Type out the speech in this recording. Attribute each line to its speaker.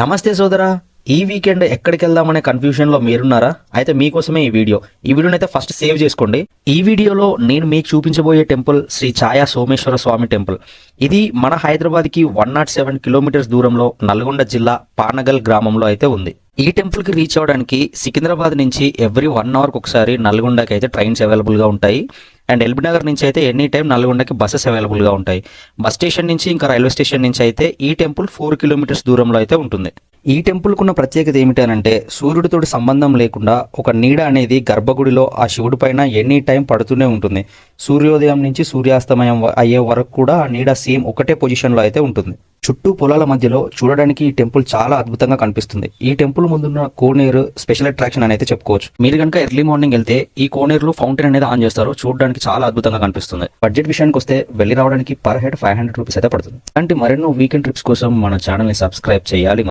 Speaker 1: నమస్తే సోదరా. ఈ వీకెండ్ ఎక్కడికి వెళ్దామనే కన్ఫ్యూజన్ లో మీరున్నారా? అయితే మీకోసమే ఈ వీడియోని అయితే ఫస్ట్ సేవ్ చేసుకోండి. ఈ వీడియోలో నేను మీకు చూపించబోయే టెంపుల్ శ్రీ ఛాయా సోమేశ్వర స్వామి టెంపుల్. ఇది మన హైదరాబాద్ కి 107 కిలోమీటర్స్ దూరంలో నల్గొండ జిల్లా పానగల్ గ్రామంలో అయితే ఉంది. ఈ టెంపుల్ కి రీచ్ అవడానికి సికింద్రాబాద్ నుంచి ఎవ్రీ 1 అవర్కి ఒకసారి నల్గొండకి అయితే ట్రైన్స్ అవైలబుల్ గా ఉంటాయి. అండ్ ఎల్బీ నగర్ నుంచి అయితే ఎనీ టైం నల్గొండకి బస్సెస్ అవైలబుల్ గా ఉంటాయి. బస్ స్టేషన్ నుంచి ఇంకా రైల్వే స్టేషన్ నుంచి అయితే ఈ టెంపుల్ 4 కిలోమీటర్స్ దూరంలో అయితే ఉంటుంది. ఈ టెంపుల్ కున్న ప్రత్యేకత ఏమిటనంటే సూర్యుడితో సంబంధం లేకుండా ఒక నీడ అనేది గర్భగుడిలో ఆ శివుడి పైన ఎనీ టైం పడుతూనే ఉంటుంది. సూర్యోదయం నుంచి సూర్యాస్తమయం అయ్యే వరకు కూడా ఆ నీడ సేమ్ ఒకటే పొజిషన్ లో అయితే ఉంటుంది. చుట్టూ పొలాల మధ్యలో చూడడానికి ఈ టెంపుల్ చాలా అద్భుతంగా కనిపిస్తుంది. ఈ టెంపుల్ ముందున్న కోనేరు స్పెషల్ అట్రాక్షన్ అని అయితే చెప్పుకోవచ్చు. మీరు కనుక ఎర్లీ మార్నింగ్ వెళ్తే ఈ కోనేరులో ఫౌంటైన్ అనేది ఆన్ చేస్తారు. చూడడానికి చాలా అద్భుతంగా కనిపిస్తుంది. బడ్జెట్ విషయానికి వస్తే వెళ్ళి రావడానికి పర్ హెడ్ 500 రూపీస్ అయితే పడుతుంది. అలాంటి మరెన్నో వీకెండ్ ట్రిప్స్ కోసం మన ఛానల్ ని సబ్స్క్రైబ్ చేయాలి.